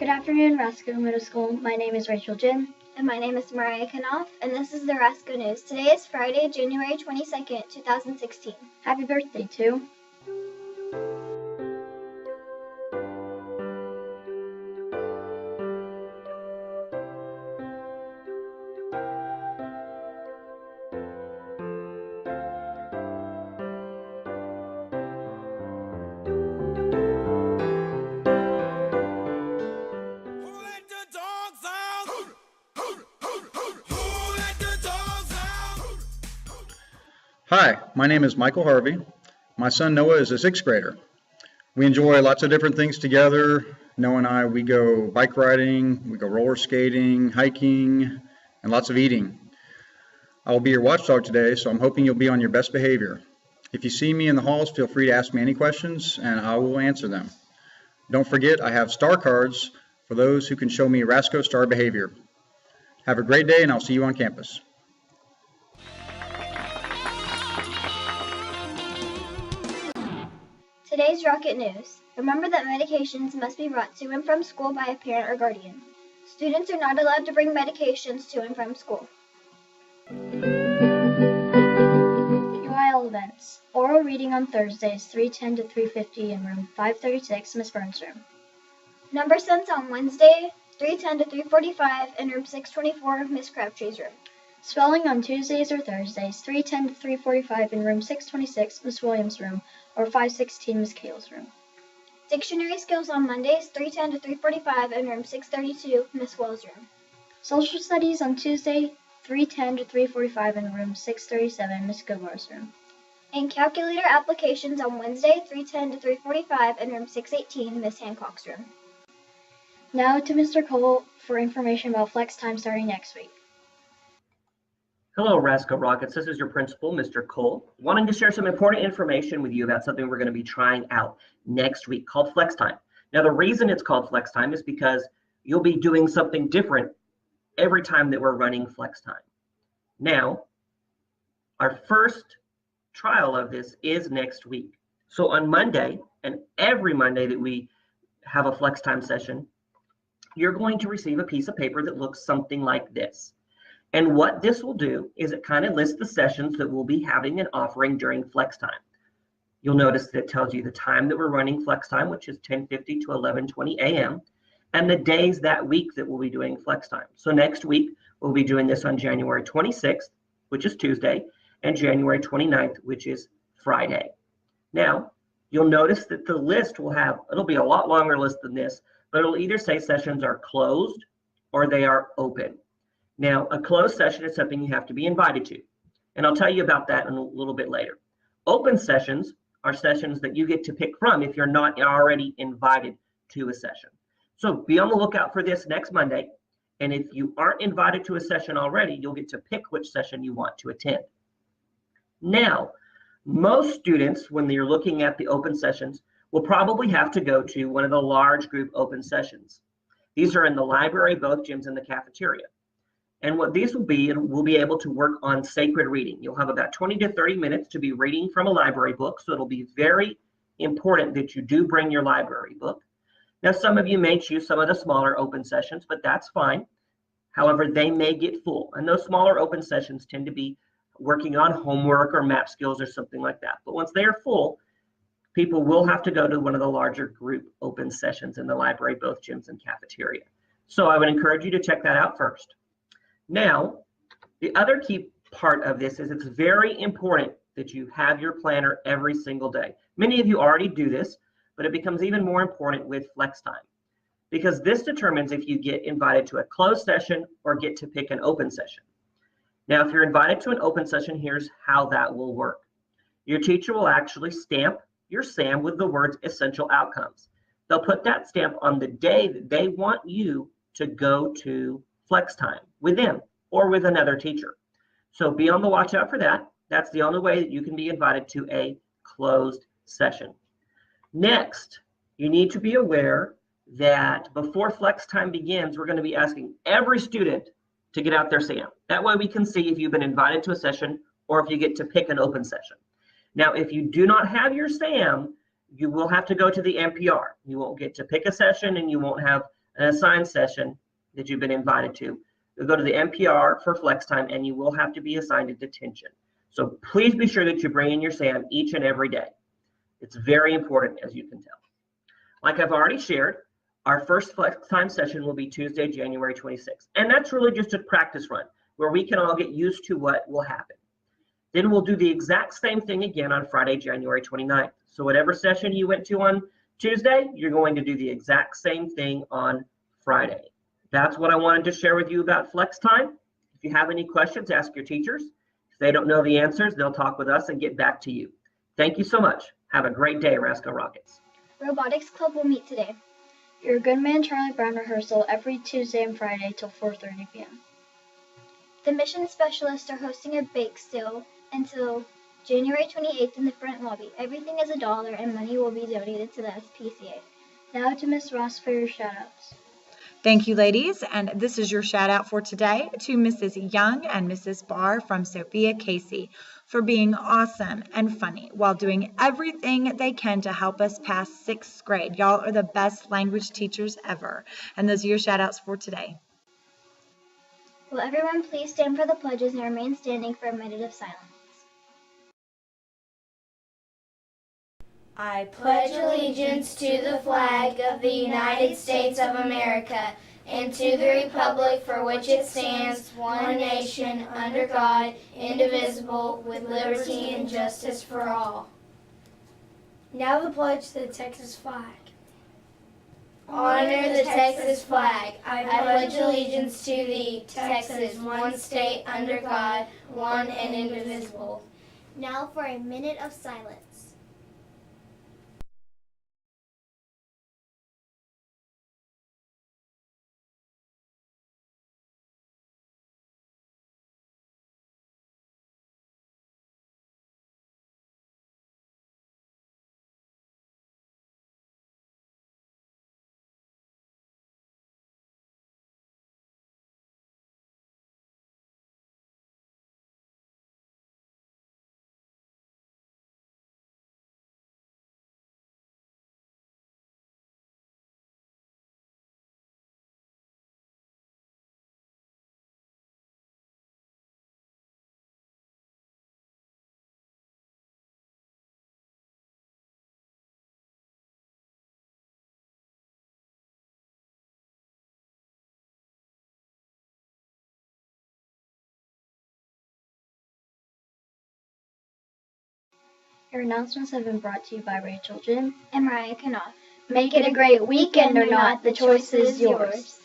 Good afternoon, Rasco Middle School. My name is Rachel Jin. And my name is Mariah Knopf, and this is the Rasco News. Today is Friday, January 22nd, 2016. Happy birthday, too. Hi, my name is Michael Harvey. My son Noah is a sixth grader. We enjoy lots of different things together. Noah and I, we go bike riding, we go roller skating, hiking, and lots of eating. I will be your watchdog today, so I'm hoping you'll be on your best behavior. If you see me in the halls, feel free to ask me any questions, and I will answer them. Don't forget, I have star cards for those who can show me Rasco star behavior. Have a great day, and I'll see you on campus. Today's Rocket News. Remember that medications must be brought to and from school by a parent or guardian. Students are not allowed to bring medications to and from school. UIL events. Oral reading on Thursdays, 3:10 to 3:50 in room 536, Ms. Burns' room. Number sense on Wednesday, 3:10 to 3:45 in room 624, Ms. Crabtree's room. Spelling on Tuesdays or Thursdays, 3:10 to 3:45 in room 626, Ms. Williams' room, or 516, Ms. Kale's room. Dictionary skills on Mondays, 3:10 to 3:45 in room 632, Ms. Wells' room. Social studies on Tuesday, 3:10 to 3:45 in room 637, Ms. Govar's room. And calculator applications on Wednesday, 3:10 to 3:45 in room 618, Ms. Hancock's room. Now to Mr. Cole for information about flex time starting next week. Hello, Rasco Rockets. This is your principal, Mr. Cole, wanting to share some important information with you about something we're going to be trying out next week called Flex Time. Now, the reason it's called Flex Time is because you'll be doing something different every time that we're running Flex Time. Now, our first trial of this is next week. So on Monday, and every Monday that we have a Flex Time session, you're going to receive a piece of paper that looks something like this. And what this will do is it kind of lists the sessions that we'll be having and offering during Flex Time. You'll notice that it tells you the time that we're running Flex Time, which is 10:50 to 11:20 a.m., and the days that week that we'll be doing Flex Time. So next week, we'll be doing this on January 26th, which is Tuesday, and January 29th, which is Friday. Now, you'll notice that the list will have, it'll be a lot longer list than this, but it'll either say sessions are closed or they are open. Now, a closed session is something you have to be invited to, and I'll tell you about that in a little bit later. Open sessions are sessions that you get to pick from if you're not already invited to a session. So be on the lookout for this next Monday, and if you aren't invited to a session already, you'll get to pick which session you want to attend. Now, most students, when you're looking at the open sessions, will probably have to go to one of the large group open sessions. These are in the library, both gyms, and the cafeteria. And what these will be, and we'll be able to work on sacred reading. You'll have about 20 to 30 minutes to be reading from a library book, so it'll be very important that you do bring your library book. Now, some of you may choose some of the smaller open sessions, but that's fine. However, they may get full, and those smaller open sessions tend to be working on homework or map skills or something like that. But once they are full, people will have to go to one of the larger group open sessions in the library, both gyms and cafeteria. So I would encourage you to check that out first. Now, the other key part of this is it's very important that you have your planner every single day. Many of you already do this, but it becomes even more important with Flex Time, because this determines if you get invited to a closed session or get to pick an open session. Now, if you're invited to an open session, here's how that will work. Your teacher will actually stamp your SAM with the words essential outcomes. They'll put that stamp on the day that they want you to go to Flex Time with them or with another teacher. So be on the watch out for that. That's the only way that you can be invited to a closed session. Next, you need to be aware that before Flex Time begins, we're going to be asking every student to get out their SAM. That way we can see if you've been invited to a session or if you get to pick an open session. Now, if you do not have your SAM, you will have to go to the NPR. You won't get to pick a session and you won't have an assigned session that you've been invited to, you'll go to the NPR for flex time and you will have to be assigned a detention. So please be sure that you bring in your SAM each and every day. It's very important, as you can tell. Like I've already shared, our first flex time session will be Tuesday, January 26th. And that's really just a practice run where we can all get used to what will happen. Then we'll do the exact same thing again on Friday, January 29th. So whatever session you went to on Tuesday, you're going to do the exact same thing on Friday. That's what I wanted to share with you about flex time. If you have any questions, ask your teachers. If they don't know the answers, they'll talk with us and get back to you. Thank you so much. Have a great day, Rasco Rockets. Robotics Club will meet today. Your Good Man Charlie Brown rehearsal every Tuesday and Friday till 4:30 p.m. The mission specialists are hosting a bake sale until January 28th in the front lobby. Everything is $1 and money will be donated to the SPCA. Now to Miss Ross for your shout-outs. Thank you, ladies. And this is your shout out for today to Mrs. Young and Mrs. Barr from Sophia Casey for being awesome and funny while doing everything they can to help us pass 6th grade. Y'all are the best language teachers ever. And those are your shout outs for today. Will everyone please stand for the pledges and remain standing for a minute of silence? I pledge allegiance to the flag of the United States of America and to the republic for which it stands, one nation, under God, indivisible, with liberty and justice for all. Now the pledge to the Texas flag. Honor the Texas flag. I pledge allegiance to thee, Texas, one state under God, one and indivisible. Now for a minute of silence. Your announcements have been brought to you by Rachel Jim And Mariah Knopf. Make it a great weekend or not, the choice is yours.